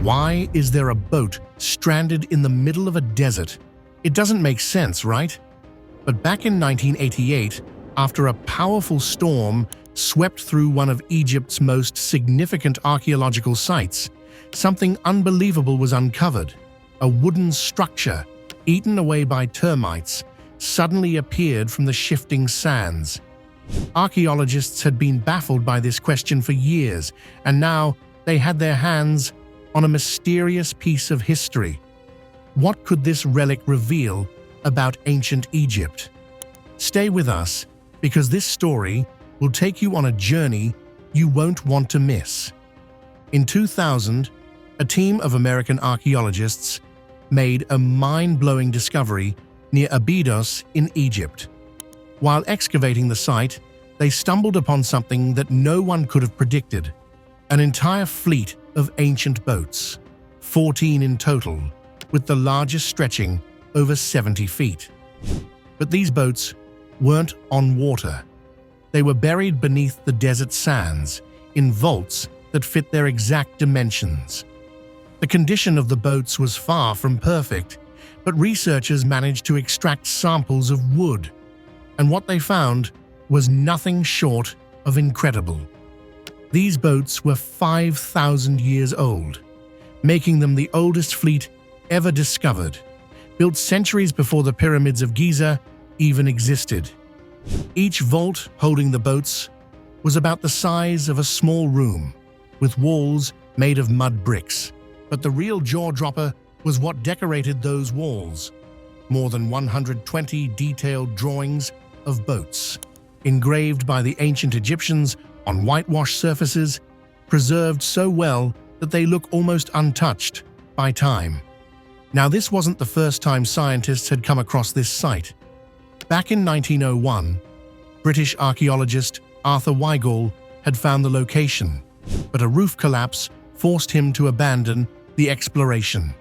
Why is there a boat stranded in the middle of a desert? It doesn't make sense, right? But back in 1988, after a powerful storm swept through one of Egypt's most significant archaeological sites, something unbelievable was uncovered. A wooden structure, eaten away by termites, suddenly appeared from the shifting sands. Archaeologists had been baffled by this question for years, and now they had their hands on a mysterious piece of history. What could this relic reveal about ancient Egypt? Stay with us, because this story will take you on a journey you won't want to miss. In 2000, a team of American archaeologists made a mind-blowing discovery near Abydos in Egypt. While excavating the site, they stumbled upon something that no one could have predicted: an entire fleet of ancient boats, 14 in total, with the largest stretching over 70 feet. But these boats weren't on water. They were buried beneath the desert sands, in vaults that fit their exact dimensions. The condition of the boats was far from perfect, but researchers managed to extract samples of wood, and what they found was nothing short of incredible. These boats were 5,000 years old, making them the oldest fleet ever discovered, built centuries before the pyramids of Giza even existed. Each vault holding the boats was about the size of a small room, with walls made of mud bricks. But the real jaw-dropper was what decorated those walls: more than 120 detailed drawings of boats, engraved by the ancient Egyptians on whitewashed surfaces, preserved so well that they look almost untouched by time. Now, this wasn't the first time scientists had come across this site. Back in 1901, British archaeologist Arthur Weigall had found the location, but a roof collapse forced him to abandon the exploration.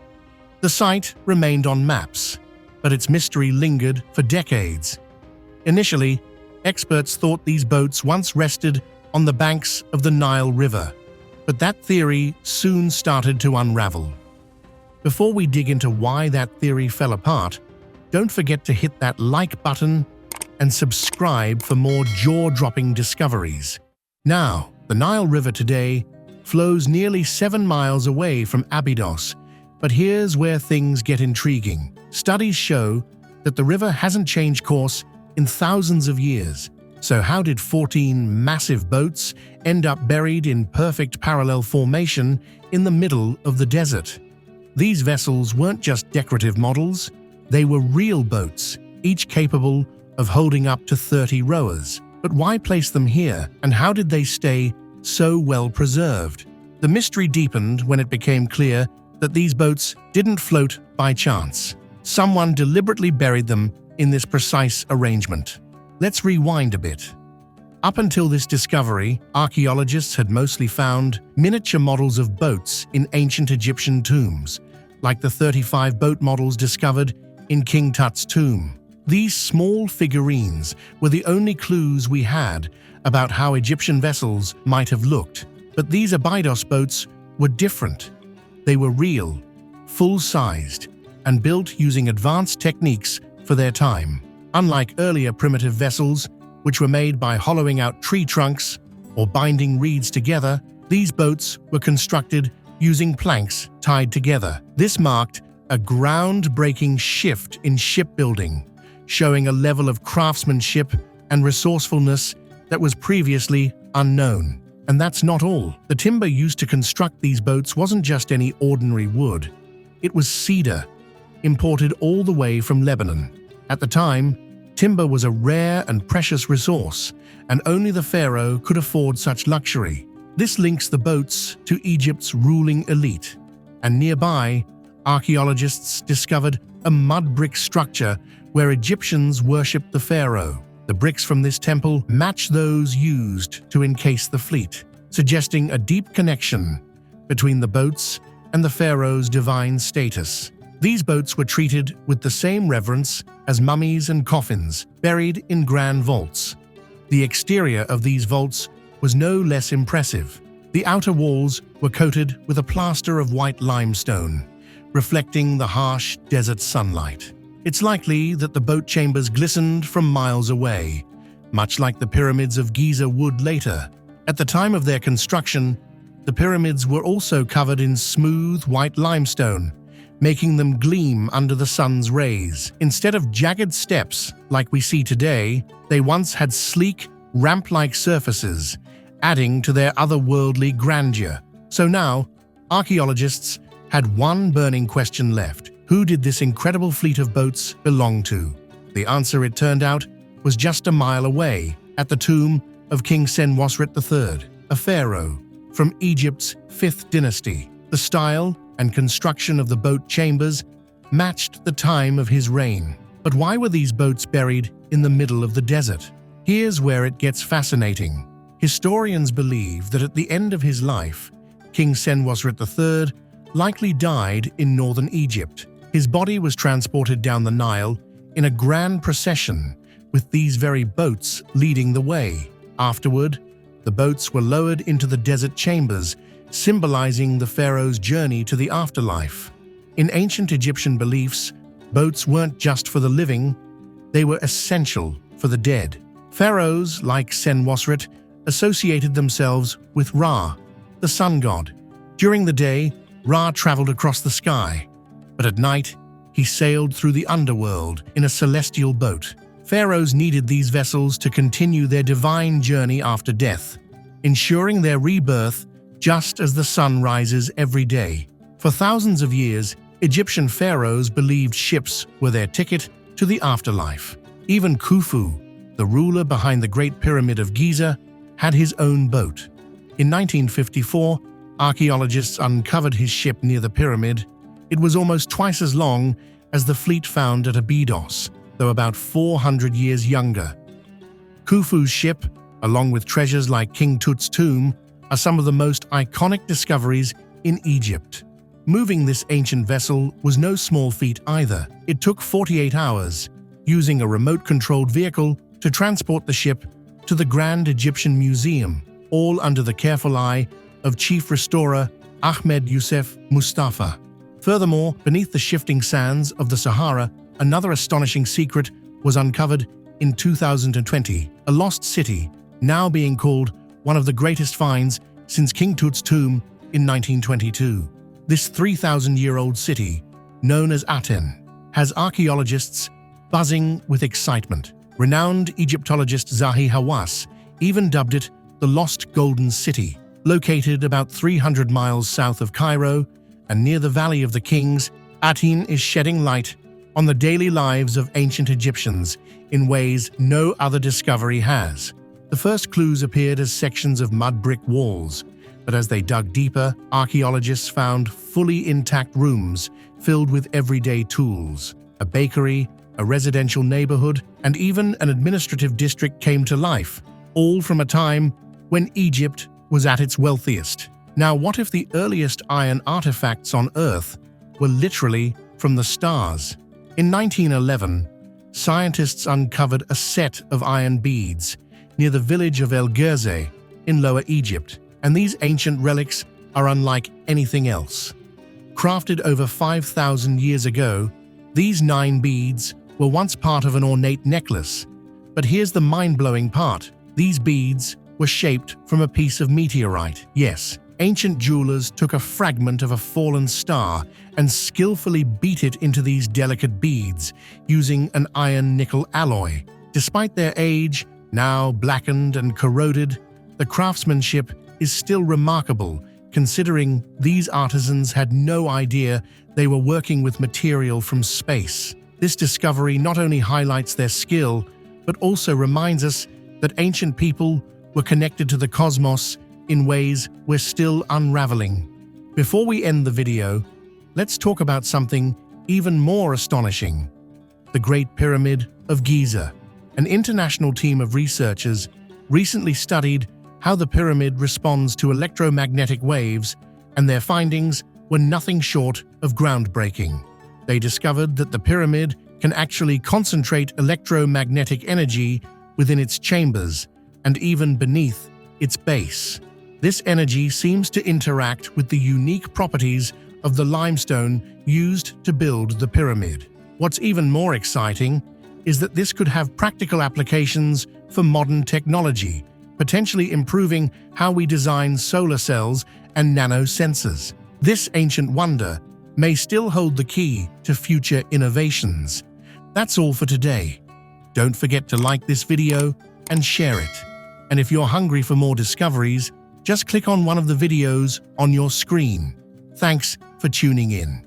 The site remained on maps, but its mystery lingered for decades. Initially, experts thought these boats once rested on the banks of the Nile River, but that theory soon started to unravel. Before we dig into why that theory fell apart, don't forget to hit that like button and subscribe for more jaw-dropping discoveries. Now, the Nile River today flows nearly 7 miles away from Abydos, but here's where things get intriguing. Studies show that the river hasn't changed course in thousands of years. So how did 14 massive boats end up buried in perfect parallel formation in the middle of the desert? These vessels weren't just decorative models, they were real boats, each capable of holding up to 30 rowers. But why place them here, and how did they stay so well preserved? The mystery deepened when it became clear that these boats didn't float by chance. Someone deliberately buried them in this precise arrangement. Let's rewind a bit. Up until this discovery, archaeologists had mostly found miniature models of boats in ancient Egyptian tombs, like the 35 boat models discovered in King Tut's tomb. These small figurines were the only clues we had about how Egyptian vessels might have looked. But these Abydos boats were different. They were real, full-sized, and built using advanced techniques for their time. Unlike earlier primitive vessels, which were made by hollowing out tree trunks or binding reeds together, these boats were constructed using planks tied together. This marked a groundbreaking shift in shipbuilding, showing a level of craftsmanship and resourcefulness that was previously unknown. And that's not all. The timber used to construct these boats wasn't just any ordinary wood. It was cedar, imported all the way from Lebanon. At the time, timber was a rare and precious resource, and only the pharaoh could afford such luxury. This links the boats to Egypt's ruling elite, and nearby, archaeologists discovered a mud brick structure where Egyptians worshipped the pharaoh. The bricks from this temple match those used to encase the fleet, suggesting a deep connection between the boats and the pharaoh's divine status. These boats were treated with the same reverence as mummies and coffins, buried in grand vaults. The exterior of these vaults was no less impressive. The outer walls were coated with a plaster of white limestone, reflecting the harsh desert sunlight. It's likely that the boat chambers glistened from miles away, much like the pyramids of Giza would later. At the time of their construction, the pyramids were also covered in smooth white limestone, making them gleam under the sun's rays. Instead of jagged steps like we see today, they once had sleek, ramp-like surfaces, adding to their otherworldly grandeur. So now, archaeologists had one burning question left. Who did this incredible fleet of boats belong to? The answer, it turned out, was just a mile away, at the tomb of King Senwosret III, a pharaoh from Egypt's 5th dynasty. The style and construction of the boat chambers matched the time of his reign. But why were these boats buried in the middle of the desert? Here's where it gets fascinating. Historians believe that at the end of his life, King Senwosret III likely died in northern Egypt. His body was transported down the Nile in a grand procession, with these very boats leading the way. Afterward, the boats were lowered into the desert chambers, symbolizing the pharaoh's journey to the afterlife. In ancient Egyptian beliefs, boats weren't just for the living, they were essential for the dead. Pharaohs, like Senwosret, associated themselves with Ra, the sun god. During the day, Ra traveled across the sky, but at night, he sailed through the underworld in a celestial boat. Pharaohs needed these vessels to continue their divine journey after death, ensuring their rebirth just as the sun rises every day. For thousands of years, Egyptian pharaohs believed ships were their ticket to the afterlife. Even Khufu, the ruler behind the Great Pyramid of Giza, had his own boat. In 1954, archaeologists uncovered his ship near the pyramid. It was almost twice as long as the fleet found at Abydos, though about 400 years younger. Khufu's ship, along with treasures like King Tut's tomb, are some of the most iconic discoveries in Egypt. Moving this ancient vessel was no small feat either. It took 48 hours, using a remote-controlled vehicle to transport the ship to the Grand Egyptian Museum, all under the careful eye of Chief Restorer Ahmed Youssef Mustafa. Furthermore, beneath the shifting sands of the Sahara, another astonishing secret was uncovered in 2020, a lost city, now being called one of the greatest finds since King Tut's tomb in 1922. This 3,000-year-old city, known as Aten, has archaeologists buzzing with excitement. Renowned Egyptologist Zahi Hawass even dubbed it the Lost Golden City. Located about 300 miles south of Cairo and near the Valley of the Kings, Aten is shedding light on the daily lives of ancient Egyptians in ways no other discovery has. The first clues appeared as sections of mud brick walls, but as they dug deeper, archaeologists found fully intact rooms filled with everyday tools. A bakery, a residential neighborhood, and even an administrative district came to life, all from a time when Egypt was at its wealthiest. Now, what if the earliest iron artifacts on Earth were literally from the stars? In 1911, scientists uncovered a set of iron beads near the village of El Gerze in Lower Egypt, and these ancient relics are unlike anything else. Crafted over 5,000 years ago, these 9 beads were once part of an ornate necklace. But here's the mind-blowing part. These beads were shaped from a piece of meteorite. Yes, ancient jewelers took a fragment of a fallen star and skillfully beat it into these delicate beads using an iron-nickel alloy. Despite their age, now blackened and corroded, the craftsmanship is still remarkable, considering these artisans had no idea they were working with material from space. This discovery not only highlights their skill, but also reminds us that ancient people were connected to the cosmos in ways we're still unraveling. Before we end the video, let's talk about something even more astonishing: the Great Pyramid of Giza. An international team of researchers recently studied how the pyramid responds to electromagnetic waves, and their findings were nothing short of groundbreaking. They discovered that the pyramid can actually concentrate electromagnetic energy within its chambers and even beneath its base. This energy seems to interact with the unique properties of the limestone used to build the pyramid. What's even more exciting is that this could have practical applications for modern technology, potentially improving how we design solar cells and nanosensors. This ancient wonder may still hold the key to future innovations. That's all for today. Don't forget to like this video and share it. And if you're hungry for more discoveries, just click on one of the videos on your screen. Thanks for tuning in.